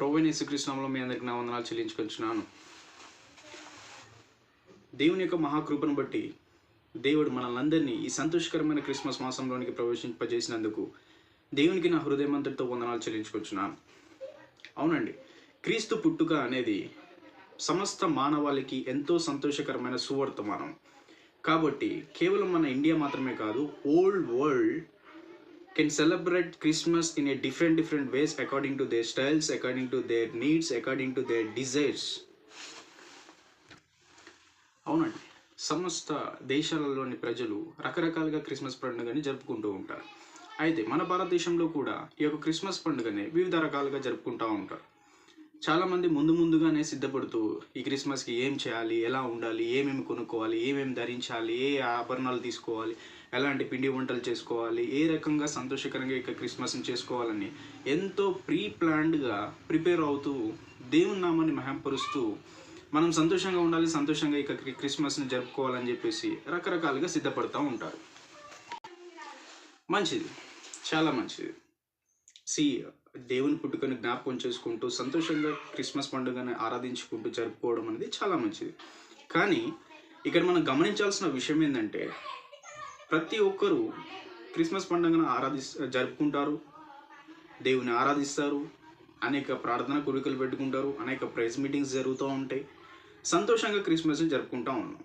ప్రభువైన యేసుక్రీస్తు నామములో మీ అందరికీ నా వందనాలు చెల్లించుకొంచున్నాను. దేవుని యొక్క మహాకృపను బట్టి దేవుడు మనల్ని ఈ సంతోషకరమైన క్రిస్మస్ మాసంలోనికి ప్రవేశింపజేసినందుకు దేవునికి నా హృదయమంతటితో వందనాలు చెల్లించుకొంచున్నాను. అవునండి, క్రీస్తు పుట్టుక అనేది సమస్త మానవాళికి ఎంతో సంతోషకరమైన సువర్తమానం. కాబట్టి కేవలం మన ఇండియా మాత్రమే కాదు, old world can celebrate Christmas in a different ways according to their styles, according to their needs, according to their desires. అవునండి, సమస్త దేశాలలోని ప్రజలు రకరకాలుగా క్రిస్మస్ పండుగని జరుపుకుంటూ ఉంటారు. అయితే మన భారతదేశంలో కూడా ఈ యొక్క క్రిస్మస్ పండుగని వివిధ రకాలుగా జరుపుకుంటూ ఉంటారు. చాలామంది ముందుగానే సిద్ధపడుతూ ఈ క్రిస్మస్కి ఏం చేయాలి, ఎలా ఉండాలి, ఏమేమి కొనుక్కోవాలి, ఏమేమి ధరించాలి, ఏ ఆభరణాలు తీసుకోవాలి, ఎలాంటి పిండి వంటలు చేసుకోవాలి, ఏ రకంగా సంతోషకరంగా ఇక క్రిస్మస్ని చేసుకోవాలని ఎంతో ప్లాన్డ్గా ప్రిపేర్ అవుతూ దేవుని నామాన్ని మహింపరుస్తూ మనం సంతోషంగా ఉండాలి, సంతోషంగా ఇక క్రిస్మస్ని జరుపుకోవాలని చెప్పేసి రకరకాలుగా సిద్ధపడుతూ ఉంటారు. మంచిది, చాలా మంచిది. దేవుని పుట్టుకని జ్ఞాపకం చేసుకుంటూ సంతోషంగా క్రిస్మస్ పండుగని ఆరాధించుకుంటూ జరుపుకోవడం అనేది చాలా మంచిది. కానీ ఇక్కడ మనం గమనించాల్సిన విషయం ఏంటంటే, ప్రతి ఒక్కరూ క్రిస్మస్ పండుగను జరుపుకుంటారు, దేవుని ఆరాధిస్తారు, అనేక ప్రార్థన కోరికలు పెట్టుకుంటారు, అనేక ప్రైజ్ మీటింగ్స్ జరుగుతూ ఉంటాయి, సంతోషంగా క్రిస్మస్ని జరుపుకుంటూ ఉన్నాం.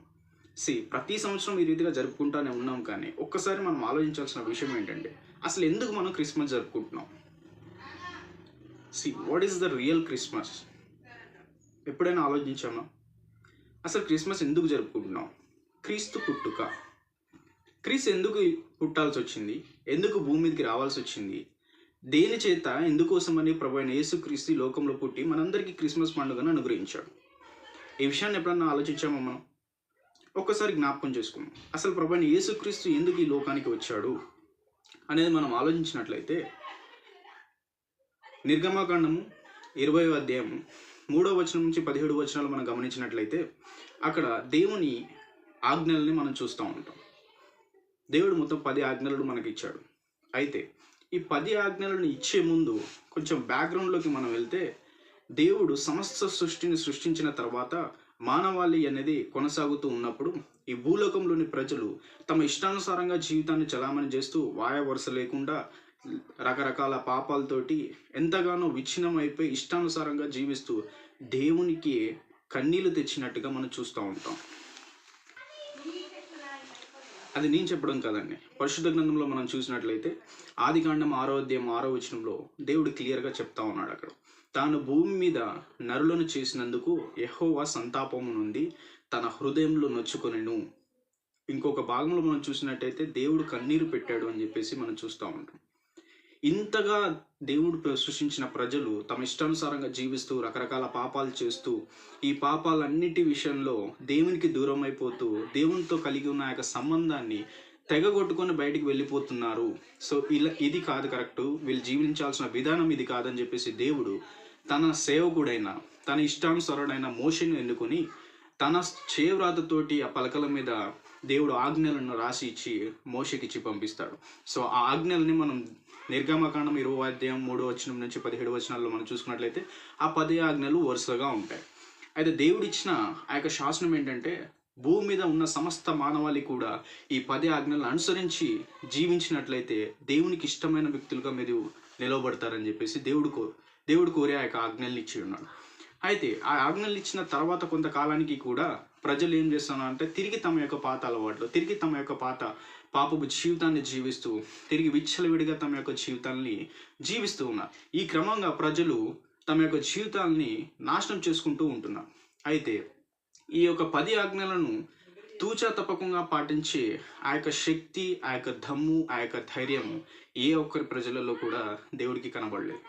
ప్రతి సంవత్సరం ఈ రీతిగా జరుపుకుంటూనే ఉన్నాం. కానీ ఒక్కసారి మనం ఆలోచించాల్సిన విషయం ఏంటంటే, అసలు ఎందుకు మనం క్రిస్మస్ జరుపుకుంటున్నాం? What is the real Christmas? ఎప్పుడైనా ఆలోచించామా? అసలు క్రిస్మస్ ఎందుకు జరుపుకుంటున్నాం? క్రీస్తు పుట్టుక. క్రీస్తు ఎందుకు పుట్టాల్సి వచ్చింది? ఎందుకు భూమి మీదకి రావాల్సి వచ్చింది? దేని చేత, ఎందుకోసమని ప్రభువైన యేసుక్రీస్తు ఈ లోకంలో పుట్టి మనందరికీ క్రిస్మస్ పండుగను అనుగ్రహించాడు? ఈ విషయాన్ని ఎప్పుడన్నా ఆలోచించామా మనం? ఒక్కసారి జ్ఞాపకం చేసుకున్నాం. అసలు ప్రభువైన యేసుక్రీస్తు ఎందుకు ఈ లోకానికి వచ్చాడు అనేది మనం ఆలోచించినట్లయితే, నిర్గమకాండము 20వ అధ్యాయము 3వ వచనం నుంచి 17వ వచనాలు మనం గమనించినట్లయితే అక్కడ దేవుని ఆజ్ఞల్ని మనం చూస్తూ ఉంటాం. దేవుడు మొత్తం 10 ఆజ్ఞలను మనకి ఇచ్చాడు. అయితే ఈ 10 ఆజ్ఞలను ఇచ్చే ముందు కొంచెం బ్యాక్గ్రౌండ్లోకి మనం వెళ్తే, దేవుడు సమస్త సృష్టిని సృష్టించిన తర్వాత మానవాళి అనేది కొనసాగుతూ ఉన్నప్పుడు ఈ భూలోకంలోని ప్రజలు తమ ఇష్టానుసారంగా జీవితాన్ని చలామణి చేస్తూ వాయ వరుస లేకుండా రకరకాల పాపాలతోటి ఎంతగానో విచ్ఛిన్నం అయిపోయి ఇష్టానుసారంగా జీవిస్తూ దేవునికి కన్నీళ్లు తెచ్చినట్టుగా మనం చూస్తూ ఉంటాం. అది నేను చెప్పడం కాదండి, పరిశుద్ధ గ్రంథంలో మనం చూసినట్లయితే ఆదికాండం 6వ అధ్యాయం 6వ వచనంలో దేవుడు క్లియర్గా చెప్తా ఉన్నాడు. అక్కడ తాను భూమి మీద నరులను చేసినందుకు యెహోవా సంతాపము నుండి తన హృదయంలో నొచ్చుకొనెను. ఇంకొక భాగంలో మనం చూసినట్టయితే దేవుడు కన్నీరు పెట్టాడు అని చెప్పేసి మనం చూస్తూ ఉంటాం. ఇంతగా దేవుడు సృష్టించిన ప్రజలు తమ ఇష్టానుసారంగా జీవిస్తూ రకరకాల పాపాలు చేస్తూ ఈ పాపాలన్నిటి విషయంలో దేవునికి దూరం అయిపోతూ దేవునితో కలిగి ఉన్న యొక్క సంబంధాన్ని తెగగొట్టుకొని బయటికి వెళ్ళిపోతున్నారు. ఇది కాదు కరెక్ట్, వీళ్ళు జీవించాల్సిన విధానం ఇది కాదని చెప్పేసి దేవుడు తన సేవకుడైన, తన ఇష్టానుసారుడైన మోషేను ఎన్నుకొని తన చేవ్రాతతోటి ఆ పలకల మీద దేవుడు ఆజ్ఞలను రాసి ఇచ్చి మోషేకిచ్చి పంపిస్తాడు. ఆ ఆజ్ఞల్ని మనం నిర్గమకాండం 20వ అధ్యాయం 3వ వచనం నుంచి 17వ వచనాల్లో మనం చూసుకున్నట్లయితే ఆ 10 ఆజ్ఞలు వరుసగా ఉంటాయి. అయితే దేవుడు ఇచ్చిన ఆ యొక్క శాసనం ఏంటంటే, భూమి మీద ఉన్న సమస్త మానవాళి కూడా ఈ 10 ఆజ్ఞలను అనుసరించి జీవించినట్లయితే దేవునికి ఇష్టమైన వ్యక్తులుగా మీరు నిలవబడతారని చెప్పేసి దేవుడు కోరే ఆ యొక్క ఆజ్ఞల్ని ఇచ్చి ఉన్నాడు. అయితే ఆ ఆజ్ఞలు ఇచ్చిన తర్వాత కొంతకాలానికి కూడా ప్రజలు ఏం చేస్తున్నారంటే తిరిగి తమ యొక్క పాత అలవాట్లు, తిరిగి తమ యొక్క పాపపు జీవితాన్ని జీవిస్తూ తిరిగి విచ్చలవిడిగా తమ యొక్క జీవితాన్ని జీవిస్తూ ఉన్నారు. ఈ క్రమంగా ప్రజలు తమ యొక్క జీవితాన్ని నాశనం చేసుకుంటూ ఉంటున్నారు. అయితే ఈ యొక్క 10 ఆజ్ఞలను తూచా తప్పకుండా పాటించే ఆ యొక్క శక్తి, ఆ యొక్క దమ్ము, ఆ యొక్క ధైర్యం ఏ ఒక్కరి ప్రజలలో కూడా దేవుడికి కనబడలేదు.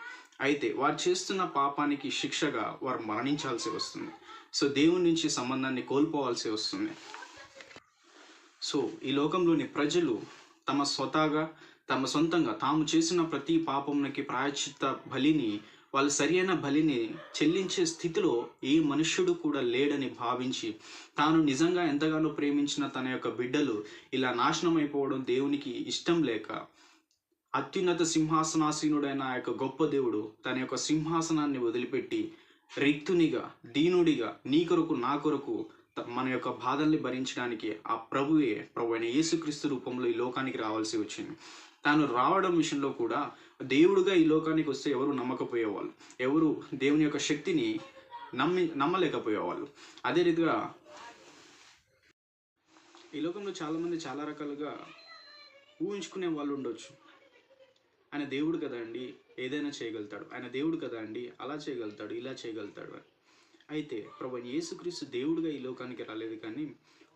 అయితే వారు చేస్తున్న పాపానికి శిక్షగా వారు మరణించాల్సి వస్తుంది. దేవుని నుంచి సంబంధాన్ని కోల్పోవాల్సి వస్తుంది. ఈ లోకంలోని ప్రజలు తమ సొంతంగా తాము చేసిన ప్రతి పాపమునకి ప్రాయశ్చిత్త బలిని, వాళ్ళు సరియైన బలిని చెల్లించే స్థితిలో ఏ మనుష్యుడు కూడా లేడని భావించి తాను నిజంగా ఎంతగానో ప్రేమించిన తన యొక్క బిడ్డలు ఇలా నాశనం అయిపోవడం దేవునికి ఇష్టం లేక అత్యున్నత సింహాసనాసీనుడైన ఆ యొక్క గొప్ప దేవుడు తన యొక్క సింహాసనాన్ని వదిలిపెట్టి రిక్తునిగా, దీనుడిగా, నీ కొరకు నా కొరకు మన యొక్క బాధల్ని భరించడానికి ఆ ప్రభువే ప్రభు అయిన యేసుక్రీస్తు రూపంలో ఈ లోకానికి రావాల్సి వచ్చింది. తాను రావడం విషయంలో కూడా దేవుడుగా ఈ లోకానికి వస్తే ఎవరు నమ్మకపోయేవాళ్ళు, ఎవరు దేవుని యొక్క శక్తిని నమ్మలేకపోయేవాళ్ళు. అదే రీతిగా ఈ లోకంలో చాలామంది చాలా రకాలుగా ఊహించుకునే వాళ్ళు ఉండొచ్చు. ఆయన దేవుడు కదా అండి, ఏదైనా చేయగలుగుతాడు, ఆయన దేవుడు కదా అండి, అలా చేయగలుగుతాడు, ఇలా చేయగలుగుతాడు అని. అయితే ప్రభు యేసుక్రీస్తు దేవుడిగా ఈ లోకానికి రాలేదు, కానీ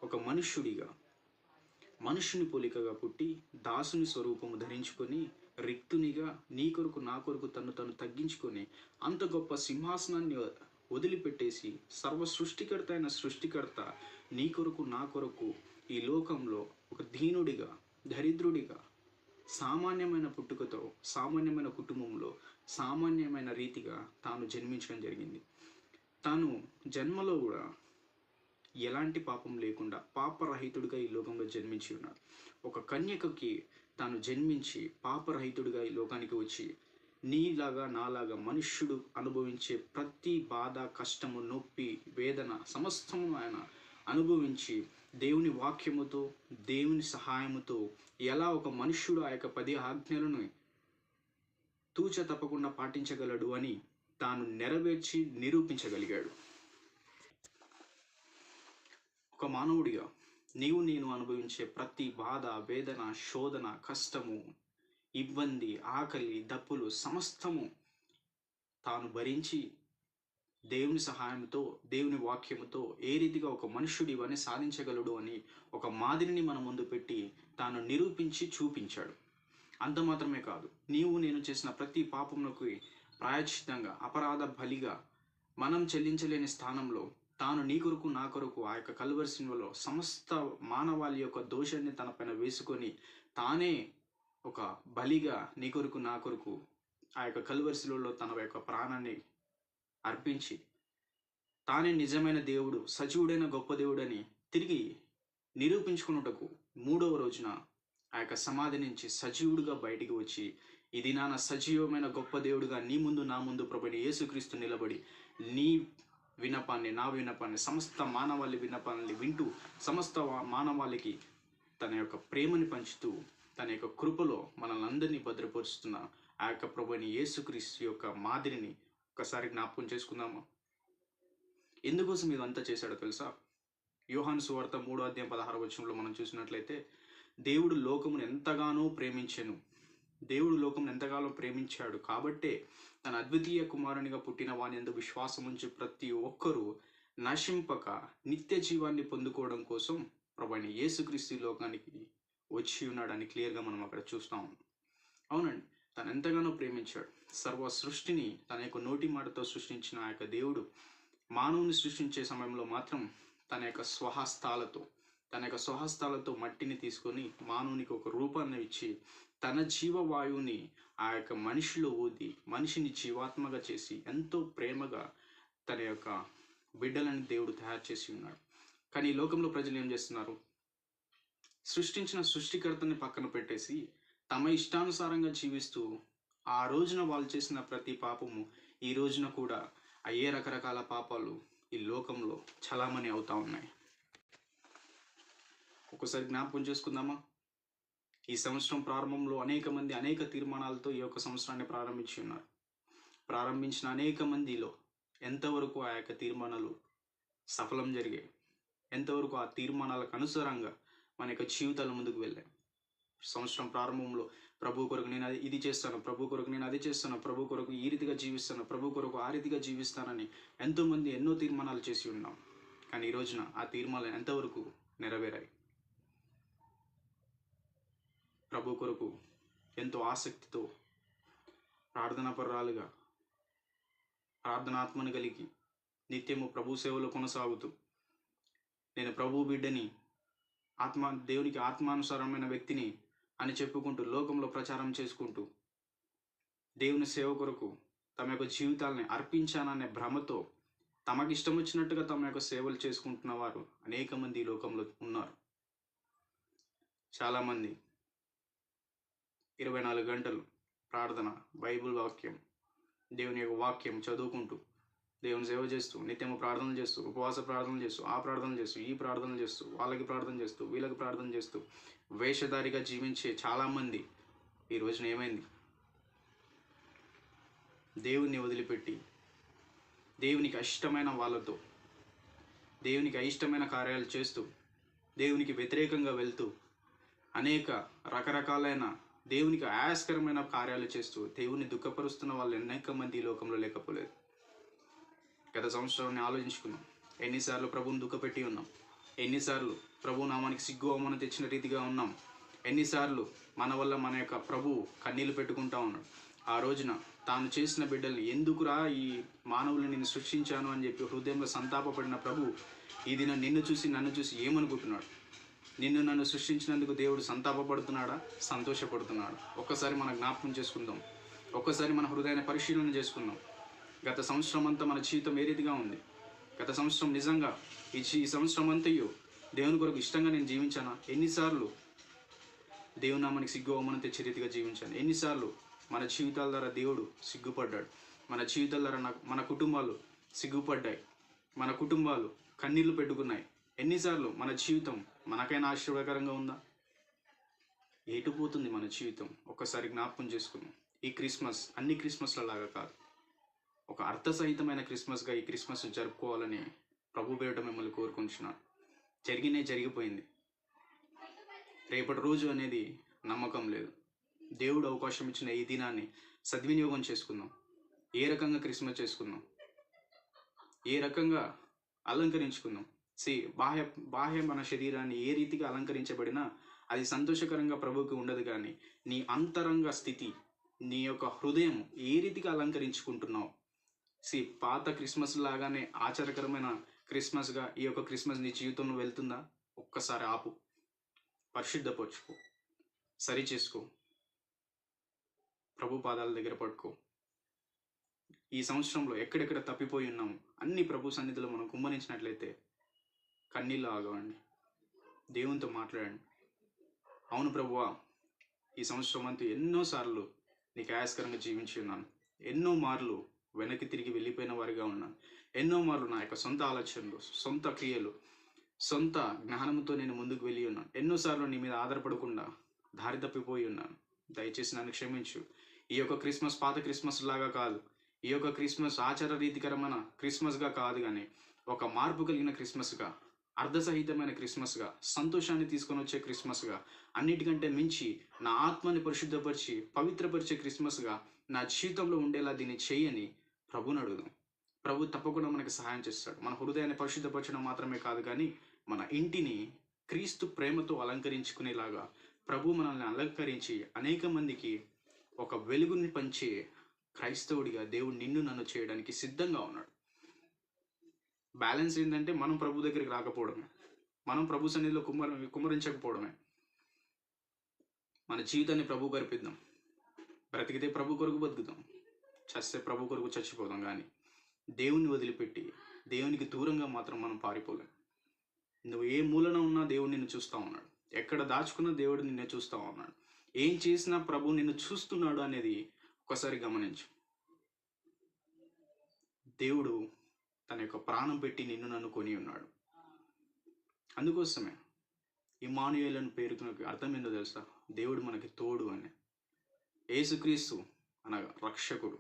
ఒక మనుష్యుడిగా, మనుష్యుని పోలికగా పుట్టి దాసుని స్వరూపము ధరించుకొని రిక్తునిగా నీ కొరకు నా కొరకు తను తగ్గించుకొని అంత గొప్ప సింహాసనాన్ని వదిలిపెట్టేసి సర్వ సృష్టికర్త అయిన సృష్టికర్త నీ కొరకు నా కొరకు ఈ లోకంలో ఒక దీనుడిగా, దరిద్రుడిగా, సామాన్యమైన పుట్టుకతో, సామాన్యమైన కుటుంబంలో, సామాన్యమైన రీతిగా తాను జన్మించడం జరిగింది. తాను జన్మలో కూడా ఎలాంటి పాపం లేకుండా పాపరహితుడిగా ఈ లోకంలో జన్మించి ఉన్నాడు. ఒక కన్యకకి తాను జన్మించి పాపరహితుడిగా ఈ లోకానికి వచ్చి నీలాగా నాలాగా మనుష్యుడు అనుభవించే ప్రతి బాధ, కష్టము, నొప్పి, వేదన సమస్తము ఆయన అనుభవించి దేవుని వాక్యముతో, దేవుని సహాయముతో ఎలా ఒక మనుష్యుడు ఆ యొక్క 10 ఆజ్ఞలను తూచ తప్పకుండా పాటించగలడు అని తాను నెరవేర్చి నిరూపించగలిగాడు. ఒక మానవుడిగా నీవు నేను అనుభవించే ప్రతి బాధ, వేదన, శోధన, కష్టము, ఇబ్బంది, ఆకలి, దప్పులు సమస్తము తాను భరించి దేవుని సహాయంతో, దేవుని వాక్యముతో ఏ రీతిగా ఒక మనుష్యుడు ఇవన్నీ సాధించగలడు అని ఒక మాదిరిని మన ముందు పెట్టి తాను నిరూపించి చూపించాడు. అంత మాత్రమే కాదు, నీవు నేను చేసిన ప్రతి పాపమునకు ప్రాయశ్చిత్తంగా, అపరాధ బలిగా మనం చెల్లించలేని స్థానంలో తాను నీ కొరకు నా కొరకు ఆ యొక్క కల్వరి సిలువలో సమస్త మానవాళి యొక్క దోషాన్ని తన పైన వేసుకొని తానే ఒక బలిగా నీ కొరకు నా కొరకు ఆ యొక్క కల్వరి సిలువలో తన యొక్క ప్రాణాన్ని అర్పించి తానే నిజమైన దేవుడు, సజీవుడైన గొప్ప దేవుడని తిరిగి నిరూపించుకున్నటకు 3వ రోజున ఆ యొక్క సమాధి నుంచి సజీవుడిగా బయటికి వచ్చి ఇది నాన్న సజీవమైన గొప్ప దేవుడుగా నీ ముందు నా ముందు ప్రభువైన యేసుక్రీస్తు నిలబడి నీ విన్నపాన్ని, నా విన్నపాన్ని, సమస్త మానవాళి విన్నపాన్ని వింటూ సమస్త మానవాళికి తన యొక్క ప్రేమని పంచుతూ తన యొక్క కృపలో మనల్ని అందరినీ భద్రపరుస్తున్న ఆ యొక్క ప్రభువైన యేసుక్రీస్తు యొక్క మాదిరిని ఒకసారి జ్ఞాపకం చేసుకుందామా? ఎందుకోసం ఇదంతా చేశాడో తెలుసా? యోహాను సువార్త 3వ అధ్యాయం 16వ వచనంలో మనం చూసినట్లయితే దేవుడు లోకమును ఎంతగానో ప్రేమించెను, దేవుడు లోకమును ఎంతగానో ప్రేమించాడు కాబట్టే తన అద్వితీయ కుమారునిగా పుట్టిన వాని యందు విశ్వాసం ఉంచి ప్రతి ఒక్కరూ నశింపక నిత్య జీవాన్ని పొందుకోవడం కోసం ప్రభువైన యేసుక్రీస్తు లోకానికి వచ్చి ఉన్నాడని క్లియర్గా మనం అక్కడ చూస్తాం. అవునండి, తను ఎంతగానో ప్రేమించాడు. సర్వ సృష్టిని తన యొక్క నోటి మాటతో సృష్టించిన ఆ యొక్క దేవుడు మానవుని సృష్టించే సమయంలో మాత్రం తన యొక్క స్వహస్తాలతో మట్టిని తీసుకొని మానవునికి ఒక రూపాన్ని ఇచ్చి తన జీవవాయువుని ఆ యొక్క మనిషిలో ఊది మనిషిని జీవాత్మగా చేసి ఎంతో ప్రేమగా తన యొక్క బిడ్డలని దేవుడు తయారు చేసి ఉన్నాడు. కానీ ఈ లోకంలో ప్రజలు ఏం చేస్తున్నారు? సృష్టించిన సృష్టికర్తని పక్కన పెట్టేసి తమ ఇష్టానుసారంగా జీవిస్తూ ఆ రోజున వాళ్ళు చేసిన ప్రతి పాపము ఈ రోజున కూడా అయ్యే రకరకాల పాపాలు ఈ లోకంలో చలామణి అవుతా ఉన్నాయి. ఒకసారి జ్ఞాపకం చేసుకుందామా? ఈ సంవత్సరం ప్రారంభంలో అనేక మంది అనేక తీర్మానాలతో ఈ యొక్క సంవత్సరాన్ని ప్రారంభించి ఉన్నారు. ప్రారంభించిన అనేక మందిలో ఎంతవరకు ఆ యొక్క తీర్మానాలు సఫలం జరిగాయి, ఎంతవరకు ఆ తీర్మానాలకు అనుసారంగా మన యొక్క జీవితాల ముందుకు వెళ్ళాయి. సంవత్సరం ప్రారంభంలో ప్రభు కొరకు నేను ఇది చేస్తాను, ప్రభు కొరకు నేను అది చేస్తాను, ప్రభు కొరకు ఈ రీతిగా జీవిస్తాను, ప్రభు కొరకు ఆ రీతిగా జీవిస్తానని ఎంతోమంది ఎన్నో తీర్మానాలు చేసి ఉన్నాం. కానీ ఈ రోజున ఆ తీర్మానాలు ఎంతవరకు నెరవేరాయి? ప్రభు కొరకు ఎంతో ఆసక్తితో ప్రార్థనాపరురాలుగా, ప్రార్థనాత్మను కలిగి నిత్యము ప్రభు సేవలో కొనసాగుతూ నేను ప్రభు బిడ్డని, దేవునికి ఆత్మానుసారమైన వ్యక్తిని అని చెప్పుకుంటూ లోకంలో ప్రచారం చేసుకుంటూ దేవుని సేవ కొరకు తమ యొక్క జీవితాలని అర్పించాననే భ్రమతో తమకు ఇష్టం వచ్చినట్టుగా తమ యొక్క సేవలు చేసుకుంటున్న వారు అనేక మంది ఈ లోకంలో ఉన్నారు. చాలామంది 24 గంటలు ప్రార్థన, బైబిల్ వాక్యం, దేవుని యొక్క వాక్యం చదువుకుంటూ, దేవుని సేవ చేస్తూ, నిత్యము ప్రార్థనలు చేస్తూ, ఉపవాస ప్రార్థనలు చేస్తూ, ఆ ప్రార్థనలు చేస్తూ, ఈ ప్రార్థనలు చేస్తూ, వాళ్ళకి ప్రార్థన చేస్తూ, వీళ్ళకి ప్రార్థన చేస్తూ వేషధారిగా జీవించే చాలామంది ఈ రోజున ఏమైంది? దేవుణ్ణి వదిలిపెట్టి దేవునికి అయిష్టమైన వాళ్ళతో, దేవునికి అయిష్టమైన కార్యాలు చేస్తూ, దేవునికి వ్యతిరేకంగా వెళ్తూ, అనేక రకరకాలైన దేవునికి ఆయాస్కరమైన కార్యాలు చేస్తూ దేవుని దుఃఖపరుస్తున్న వాళ్ళు అనేక మంది ఈ లోకంలో లేకపోలేదు. గత సంవత్సరాన్ని ఆలోచించుకున్నాం. ఎన్నిసార్లు ప్రభువుని దుఃఖపెట్టి ఉన్నాం, ఎన్నిసార్లు ప్రభు నామానికి సిగ్గు అవమానం తెచ్చిన రీతిగా ఉన్నాం, ఎన్నిసార్లు మన వల్ల మన యొక్క ప్రభువు కన్నీళ్లు పెట్టుకుంటా ఉన్నాడు. ఆ రోజున తాను చేసిన బిడ్డల్ని, ఎందుకురా ఈ మానవుల్ని నేను సృష్టించాను అని చెప్పి హృదయంలో సంతాపపడిన ప్రభు ఈ దినం నిన్ను చూసి నన్ను చూసి ఏమనుకుంటున్నాడు? నిన్ను నన్ను సృష్టించినందుకు దేవుడు సంతాపపడుతున్నాడా, సంతోషపడుతున్నాడు? ఒక్కసారి మనం జ్ఞాపకం చేసుకుందాం. ఒక్కసారి మన హృదయాన్ని పరిశీలన చేసుకుందాం. గత సంవత్సరం అంతా మన జీవితం ఏ రీతిగా ఉంది? గత సంవత్సరం నిజంగా ఈ సంవత్సరం అంతయు దేవుని కొరకు ఇష్టంగా నేను జీవించానా? ఎన్నిసార్లు దేవుని నామానికి సిగ్గు అవమానం తెచ్చే రీతిగా జీవించాను? ఎన్నిసార్లు మన జీవితాల ద్వారా దేవుడు సిగ్గుపడ్డాడు? మన జీవితాల ద్వారా మన కుటుంబాలు సిగ్గుపడ్డాయి, మన కుటుంబాలు కన్నీళ్లు పెట్టుకున్నాయి. ఎన్నిసార్లు మన జీవితం మనకైనా ఆశీర్వాదకరంగా ఉందా? ఏటుపోతుంది మన జీవితం? ఒక్కసారి జ్ఞాపకం చేసుకున్నాం. ఈ క్రిస్మస్ అన్ని క్రిస్మస్ల లాగా కాదు, ఒక అర్థసహితమైన క్రిస్మస్గా ఈ క్రిస్మస్ జరుపుకోవాలని ప్రభు పేరిట మిమ్మల్ని కోరుకుంటున్నాను. జరిగిపోయింది. రేపటి రోజు అనేది నమ్మకం లేదు. దేవుడు అవకాశం ఇచ్చిన ఈ దినాన్ని సద్వినియోగం చేసుకుందాం. ఏ రకంగా క్రిస్మస్ చేసుకుందాం, ఏ రకంగా అలంకరించుకుందాం. బాహ్య మన శరీరాన్ని ఏ రీతిగా అలంకరించబడినా అది సంతోషకరంగా ప్రభువుకి ఉండదు. కానీ నీ అంతరంగ స్థితి, నీ యొక్క హృదయం ఏ రీతిగా అలంకరించుకుంటున్నావు? పాత క్రిస్మస్ లాగానే ఆచారకరమైన క్రిస్మస్గా ఈ యొక్క క్రిస్మస్ నీ జీవితంలో వెళ్తుందా? ఒక్కసారి ఆపు, పరిశుద్ధపరుచుకో, సరి చేసుకో, ప్రభు పాదాల దగ్గర పట్టుకో. ఈ సంవత్సరంలో ఎక్కడెక్కడ తప్పిపోయి ఉన్నాము అన్ని ప్రభు సన్నిధిలో మనం కుమ్మరించినట్లయితే కన్నీళ్ళు ఆగవండి. దేవునితో మాట్లాడండి. అవును ప్రభువా, ఈ సంవత్సరం అంతా ఎన్నోసార్లు నీకు ఆయాస్కరంగా జీవించి ఉన్నాను, ఎన్నో మార్లు వెనక్కి తిరిగి వెళ్ళిపోయిన వారిగా ఉన్నాను, ఎన్నో మార్లు నా యొక్క సొంత ఆలోచనలు, సొంత క్రియలు, సొంత జ్ఞానంతో నేను ముందుకు వెళ్ళి ఉన్నాను. ఎన్నోసార్లు నీ మీద ఆధారపడకుండా దారి తప్పిపోయి ఉన్నాను. దయచేసి నన్ను క్షమించు. ఈ యొక్క క్రిస్మస్ పాత క్రిస్మస్ లాగా కాదు, ఈ యొక్క క్రిస్మస్ ఆచార రీతికరమైన క్రిస్మస్గా కాదు, కానీ ఒక మార్పు కలిగిన క్రిస్మస్గా, అర్ధసహితమైన క్రిస్మస్గా, సంతోషాన్ని తీసుకొని వచ్చే క్రిస్మస్గా, అన్నిటికంటే మించి నా ఆత్మని పరిశుద్ధపరిచి పవిత్రపరిచే క్రిస్మస్గా నా జీవితంలో ఉండేలా దీన్ని చేయని ప్రభుని అడుగుదాం. ప్రభు తప్పకుండా మనకి సహాయం చేస్తాడు. మన హృదయాన్ని పరిశుద్ధపరచడం మాత్రమే కాదు, కానీ మన ఇంటిని క్రీస్తు ప్రేమతో అలంకరించుకునేలాగా ప్రభు మనల్ని అలంకరించి అనేక మందికి ఒక వెలుగుని పంచే క్రైస్తవుడిగా దేవుడు నిన్ను నన్ను చేయడానికి సిద్ధంగా ఉన్నాడు. బ్యాలెన్స్ ఏంటంటే మనం ప్రభు దగ్గరికి రాకపోవడమే, మనం ప్రభు సన్నిధిలో కుమ్మరించకపోవడమే. మన జీవితాన్ని ప్రభు గర్పిద్దాం. బ్రతికితే ప్రభు కొరకు బతుకుతాం, చస్తే ప్రభు కొరకు చచ్చిపోదాం. కానీ దేవుణ్ణి వదిలిపెట్టి దేవునికి దూరంగా మాత్రం మనం పారిపోలేం. నువ్వు ఏ మూలన ఉన్నా దేవుడు నిన్ను చూస్తూ ఉన్నాడు, ఎక్కడ దాచుకున్నా దేవుడు నిన్నే చూస్తూ ఉన్నాడు. ఏం చేసినా ప్రభు నిన్ను చూస్తున్నాడు అనేది ఒకసారి గమనించు. దేవుడు తన యొక్క ప్రాణం పెట్టి నిన్ను నన్ను కొని ఉన్నాడు. అందుకోసమే ఇమ్మానుయేలు అని పేరుకు అర్థం ఏందో తెలుసా? దేవుడు మనకి తోడు అని. యేసుక్రీస్తు అనగా రక్షకుడు.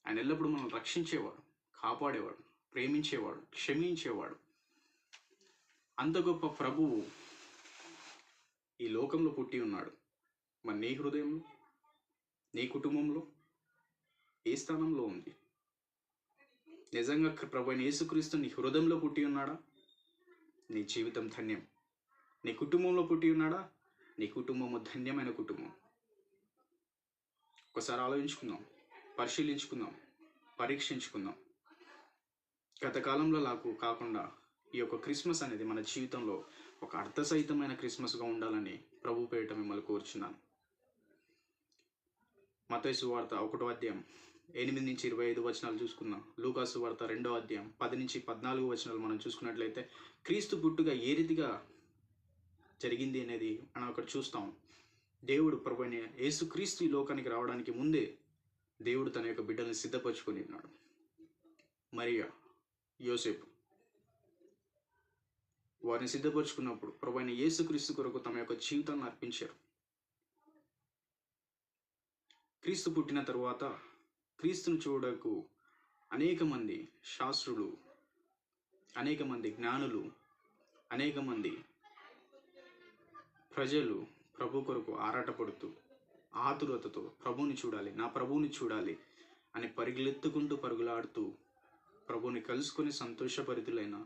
ఆయన ఎల్లప్పుడూ మనల్ని రక్షించేవాడు, కాపాడేవాడు, ప్రేమించేవాడు, క్షమించేవాడు. అంత గొప్ప ప్రభువు ఈ లోకంలో పుట్టి ఉన్నాడు. మరి నీ హృదయంలో, నీ కుటుంబంలో ఏ స్థానంలో ఉంది? నిజంగా ప్రభు అయిన యేసుక్రీస్తు నీ హృదయంలో పుట్టి ఉన్నాడా? నీ జీవితం ధన్యం. నీ కుటుంబంలో పుట్టి ఉన్నాడా? నీ కుటుంబము ధన్యమైన కుటుంబం. ఒకసారి ఆలోచించుకుందాం, పరిశీలించుకుందాం, పరీక్షించుకుందాం. గత కాలంలో కాకుండా ఈ యొక్క క్రిస్మస్ అనేది మన జీవితంలో ఒక అర్థసహితమైన క్రిస్మస్గా ఉండాలని ప్రభు పేరిట మిమ్మల్ని కోరుచున్నాను. మత్తయి సువార్త 1వ అధ్యాయం 8 నుంచి 25 వచనాలు చూసుకుందాం. లూకా సువార్త 2వ అధ్యాయం 10 నుంచి 14 వచనాలు మనం చూసుకున్నట్లయితే క్రీస్తు పుట్టుక ఏ రీతిగా జరిగింది అనేది మనం అక్కడ చూస్తాం. దేవుడు ప్రభు అయిన యేసుక్రీస్తు ఈ లోకానికి రావడానికి ముందే దేవుడు తన యొక్క బిడ్డల్ని సిద్ధపరచుకొని ఉన్నాడు. మరియా, యోసేపు వారిని సిద్ధపరచుకున్నప్పుడు ప్రభు అయిన యేసుక్రీస్తు కొరకు తమ యొక్క జీవితాన్ని అర్పించారు. క్రీస్తు పుట్టిన తరువాత క్రీస్తును చూడకు అనేక మంది శాస్త్రులు, అనేక మంది జ్ఞానులు, అనేక మంది ప్రజలు ప్రభు కొరకు ఆరాటపడుతూ ఆతురతతో ప్రభువుని చూడాలి, నా ప్రభువుని చూడాలి అని పరుగులాడుతూ ప్రభువుని కలుసుకొని సంతోషభరితులైన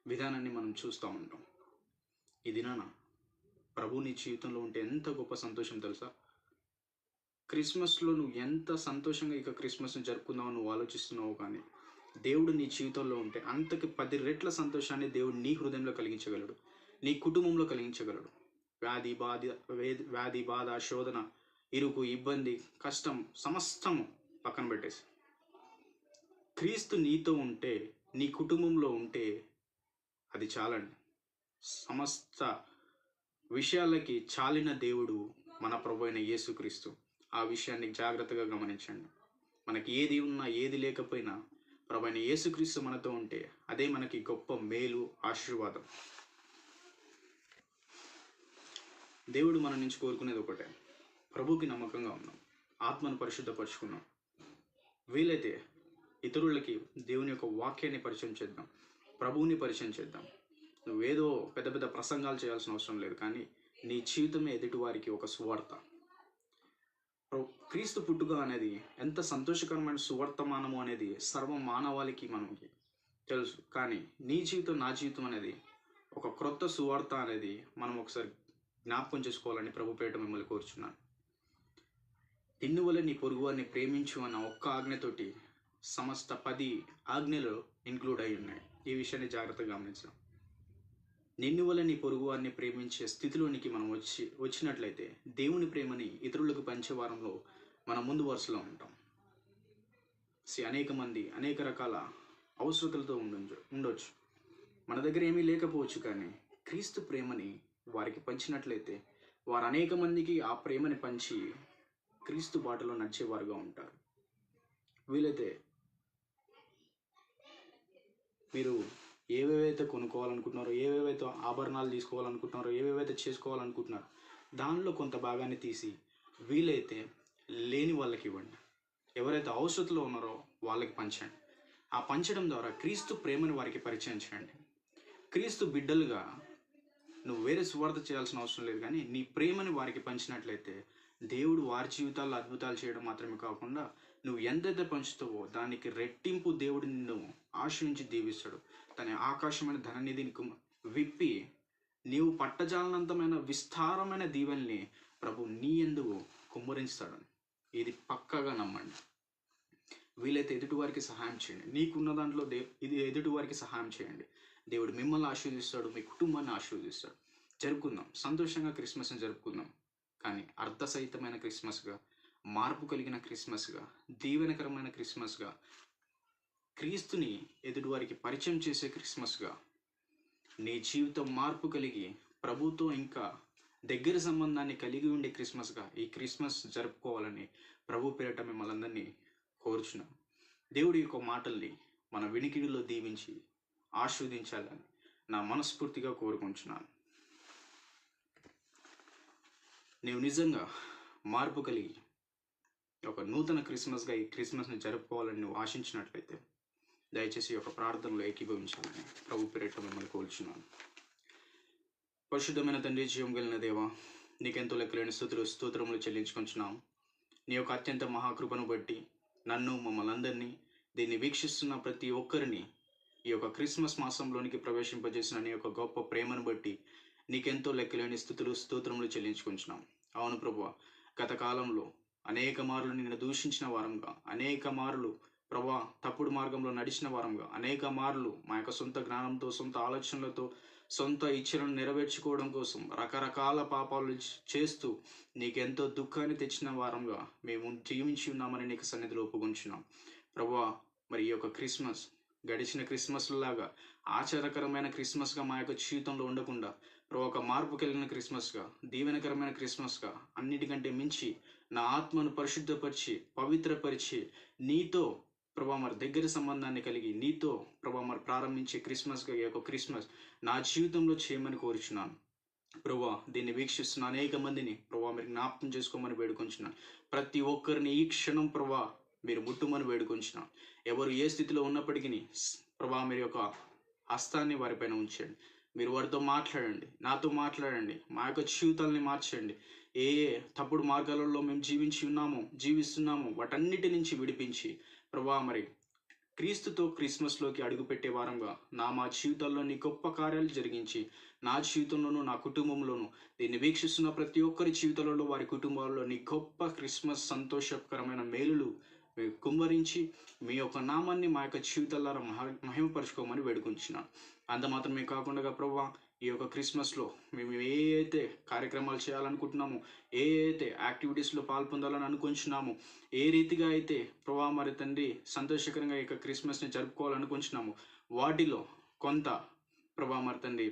విధానాన్ని మనం చూస్తూ ఉంటాం. ఈ దినాన ప్రభు నీ జీవితంలో ఉంటే ఎంత గొప్ప సంతోషం తెలుసా? క్రిస్మస్లో నువ్వు ఎంత సంతోషంగా ఇక క్రిస్మస్ని జరుపుకుందామో నువ్వు ఆలోచిస్తున్నావు, కానీ దేవుడు నీ జీవితంలో ఉంటే అంతకి 10 రెట్ల సంతోషాన్ని దేవుడు నీ హృదయంలో కలిగించగలడు, నీ కుటుంబంలో కలిగించగలడు. వ్యాధి బాధ శోధన ఇరుకు ఇబ్బంది కష్టం సమస్తము పక్కన పెట్టేసి క్రీస్తు నీతో ఉంటే, నీ కుటుంబంలో ఉంటే అది చాలండి. సమస్త విషయాలకి చాలిన దేవుడు మన ప్రభు అయిన యేసుక్రీస్తు. ఆ విషయాన్ని జాగ్రత్తగా గమనించండి. మనకి ఏది ఉన్నా ఏది లేకపోయినా ప్రభు అయిన యేసుక్రీస్తు మనతో ఉంటే అదే మనకి గొప్ప మేలు, ఆశీర్వాదం. దేవుడు మన నుంచి కోరుకునేది ఒకటే, ప్రభుకి నమ్మకంగా ఉన్నాం, ఆత్మను పరిశుద్ధపరుచుకున్నాం. వీలైతే ఇతరులకి దేవుని యొక్క వాక్యాన్ని పరిచయం చేద్దాం, ప్రభువుని పరిచయం చేద్దాం. నువ్వేదో పెద్ద పెద్ద ప్రసంగాలు చేయాల్సిన అవసరం లేదు, కానీ నీ జీవితమే ఎదుటి వారికి ఒక సువార్త. క్రీస్తు పుట్టుక అనేది ఎంత సంతోషకరమైన సువర్తమానము అనేది సర్వ మానవాళికి మనకి తెలుసు. కానీ నీ జీవితం నా జీవితం అనేది ఒక క్రొత్త సువార్త అనేది మనం ఒకసారి జ్ఞాపకం చేసుకోవాలని ప్రభు పేరిట మిమ్మల్ని కోరుచున్నాను. నిన్ను వలె నీ పొరుగువారిని ప్రేమించు అన్న ఒక్క ఆజ్ఞతోటి సమస్త 10 ఆజ్ఞలు ఇంక్లూడ్ అయి ఉన్నాయి. ఈ విషయాన్ని జాగ్రత్తగా గమనించాం. నిన్ను వల్ల నీ పొరుగువారిని ప్రేమించే స్థితిలోనికి మనం వచ్చినట్లయితే దేవుని ప్రేమని ఇతరులకు పంచే వారంలో మనం ముందు వరుసలో ఉంటాం. అనేక మంది అనేక రకాల అవసరతలతో ఉండొచ్చు, మన దగ్గర ఏమీ లేకపోవచ్చు, కానీ క్రీస్తు ప్రేమని వారికి పంచినట్లయితే వారు అనేక మందికి ఆ ప్రేమని పంచి క్రీస్తు బాటలో నడిచేవారుగా ఉంటారు. వీలైతే మీరు ఏవేవైతే కొనుక్కోవాలనుకుంటున్నారో, ఏవేవైతే ఆభరణాలు తీసుకోవాలనుకుంటున్నారో, ఏవేవైతే చేసుకోవాలనుకుంటున్నారో దానిలో కొంత భాగాన్ని తీసి వీలైతే లేని వాళ్ళకి ఇవ్వండి. ఎవరైతే అవసరతలో ఉన్నారో వాళ్ళకి పంచండి. ఆ పంచడం ద్వారా క్రీస్తు ప్రేమను వారికి పరిచయం చేయండి. క్రీస్తు బిడ్డలుగా నువ్వు వేరే సువార్త చేయాల్సిన అవసరం లేదు, కానీ నీ ప్రేమని వారికి పంచినట్లయితే దేవుడు వారి జీవితాల్లో అద్భుతాలు చేయడం మాత్రమే కాకుండా నువ్వు ఎంతైతే పంచుతావో దానికి రెట్టింపు దేవుడు నిన్ను ఆశ్రయించి దీవిస్తాడు. తన ఆకాశమైన ధననిధిని విప్పి నీవు పట్టజాలనంతమైన విస్తారమైన దీవెల్ని ప్రభు నీ యందు కుమ్మరించాడని ఇది పక్కాగా నమ్మండి. వీలైతే ఎదుటివారికి సహాయం చేయండి. నీకున్న దాంట్లో ఇది ఎదుటివారికి సహాయం చేయండి. దేవుడు మిమ్మల్ని ఆశీర్వదిస్తాడు, మీ కుటుంబాన్ని ఆశీర్వదిస్తాడు. జరుపుకుందాం, సంతోషంగా క్రిస్మస్ని జరుపుకుందాం. కానీ అర్థసహితమైన క్రిస్మస్గా, మార్పు కలిగిన క్రిస్మస్గా, దీవెనకరమైన క్రిస్మస్గా, క్రీస్తుని ఎదుటివారికి పరిచయం చేసే క్రిస్మస్గా, నీ జీవితం మార్పు కలిగి ప్రభుతో ఇంకా దగ్గర సంబంధాన్ని కలిగి ఉండే క్రిస్మస్గా ఈ క్రిస్మస్ జరుపుకోవాలని ప్రభు పేరిట మిమ్మల్ని అందరినీ కోరుచున్నాం. దేవుడి యొక్క మాటల్ని మన వినికిడిలో దీవించి ఆశీర్వదించాలని నా మనస్ఫూర్తిగా కోరుకుంటున్నాను. నీవు నిజంగా మార్పు కలిగి ఒక నూతన క్రిస్మస్గా ఈ క్రిస్మస్ని జరుపుకోవాలని నువ్వు ఆశించినట్లయితే దయచేసి ఒక ప్రార్థనలో ఏకీభవించాలని ప్రభు పేరిట మిమ్మల్ని కోరుచున్నాను. పరిశుద్ధమైన తండ్రి, జీవం కలిగిన దేవా, నీకెంతో లెక్కలేని స్తోత్రములు చెల్లించుకుంటున్నాం. నీ యొక్క అత్యంత మహాకృపను బట్టి నన్ను, మమ్మల్ని అందరినీ, దీన్ని వీక్షిస్తున్న ప్రతి ఒక్కరిని ఈ యొక్క క్రిస్మస్ మాసంలోనికి ప్రవేశింపజేసిన నీ యొక్క గొప్ప ప్రేమను బట్టి నీకెంతో లెక్కలేని స్తోత్రములు చెల్లించుకుంటున్నాం. అవును ప్రభువా, గత కాలంలో అనేక మార్లు నిన్ను దూషించిన వారంగా, అనేక మార్లు ప్రభా తప్పుడు మార్గంలో నడిచిన వారంగా, అనేక మార్లు మా యొక్క సొంత జ్ఞానంతో, సొంత ఆలోచనలతో, సొంత ఇచ్చలను నెరవేర్చుకోవడం కోసం రకరకాల పాపాలు చేస్తూ నీకెంతో దుఃఖాన్ని తెచ్చిన వారంగా మేము జీవించి ఉన్నామని నీకు సన్నిధిలో ఒప్పుకొంచున్నాం. ప్రభువా, మరి ఈ యొక్క క్రిస్మస్ గడిచిన క్రిస్మస్ లాగా ఆచారకరమైన క్రిస్మస్గా మా యొక్క జీవితంలో ఉండకుండా ప్రభా ఒక మార్పు కలిగిన క్రిస్మస్గా, దీవెనకరమైన క్రిస్మస్గా, అన్నిటికంటే మించి నా ఆత్మను పరిశుద్ధపరిచి పవిత్రపరిచి నీతో ప్రభా మరి దగ్గర సంబంధాన్ని కలిగి నీతో ప్రభా మరి ప్రారంభించే క్రిస్మస్గా ఈ యొక్క క్రిస్మస్ నా జీవితంలో చేయమని కోరుచున్నాను. ప్రభా దీన్ని వీక్షిస్తున్న అనేక మందిని ప్రభా మీరు జ్ఞాపకం చేసుకోమని వేడుకొంచున్నాను. ప్రతి ఒక్కరిని ఈ క్షణం ప్రభా మీరు ముట్టుమని వేడుకొంచున్నాను. ఎవరు ఏ స్థితిలో ఉన్నప్పటికీ ప్రభా మీరు యొక్క హస్తాన్ని వారిపైన ఉంచండి. మీరు వారితో మాట్లాడండి, నాతో మాట్లాడండి, మా యొక్క జీవితాలని మార్చండి. ఏ ఏ తప్పుడు మార్గాలలో మేము జీవిస్తున్నాము వాటన్నిటి నుంచి విడిపించి ప్రభా మరి క్రీస్తుతో క్రిస్మస్లోకి అడుగుపెట్టే వారంగా మా జీవితాల్లో నీ గొప్ప కార్యాలు జరిగించి నా జీవితంలోనూ నా కుటుంబంలోనూ దీన్ని వీక్షిస్తున్న ప్రతి ఒక్కరి జీవితాలలో వారి కుటుంబాల్లో నీ గొప్ప క్రిస్మస్ సంతోషకరమైన మేలులు మీరు కుమ్మరించి మీ యొక్క నామాన్ని మా యొక్క జీవితాల మహిమపరుచుకోమని వేడుకుంటున్నాను. అంత మాత్రమే కాకుండా ప్రభువా ఈ యొక్క క్రిస్మస్లో మేము ఏ అయితే కార్యక్రమాలు చేయాలనుకుంటున్నామో, ఏ అయితే యాక్టివిటీస్లో పాల్పొందాలని అనుకుంటున్నామో, ఏ రీతిగా అయితే ప్రభా మరి తండ్రి సంతోషకరంగా ఈ యొక్క క్రిస్మస్ని జరుపుకోవాలనుకుంటున్నామో వాటిలో కొంత ప్రభా మరి తండ్రి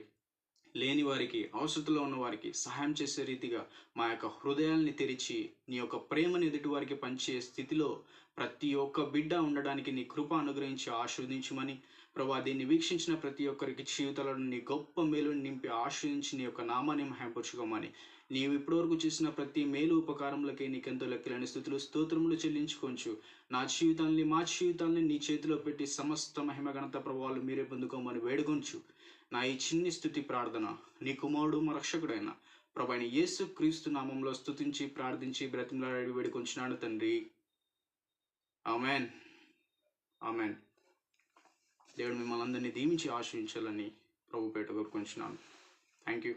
లేని వారికి, అవసరతలో ఉన్న వారికి సహాయం చేసే రీతిగా మా యొక్క హృదయాల్ని తెరిచి నీ యొక్క ప్రేమను ఎదుటి వారికి పంచే స్థితిలో ప్రతి ఒక్క బిడ్డ ఉండడానికి నీ కృప అనుగ్రహించి ఆశీర్వదించమని ప్రభా దీన్ని వీక్షించిన ప్రతి ఒక్కరికి జీవితాలను నీ గొప్ప మేలుని నింపి ఆశ్రయించి నీ యొక్క నామాన్ని మహింపరచుకోమని నీవు ఇప్పటివరకు చేసిన ప్రతి మేలు ఉపకారములకే నీకెంతో లెక్కలేని స్థుతులు స్తోత్రములు చెల్లించుకొంచు మా జీవితాన్ని నీ చేతిలో పెట్టి సమస్త మహిమ ఘనత ప్రభావాలు మీరే పొందుకోమని వేడుకొంచు. నా ఈ చిన్ని స్తుతి ప్రార్థన నీ కుమారుడు మా రక్షకుడైన ప్రభువైన యేసు క్రీస్తు నామంలో స్తుతించి ప్రార్థించి బ్రతిమలాడి వేడుకొంచున్నాను తండ్రి. Amen, amen. దేవుడు మిమ్మల్ని అందరినీ దీవించి ఆశ్రయించాలని ప్రభు పేట కోరుకొంచున్నాను. Thank you.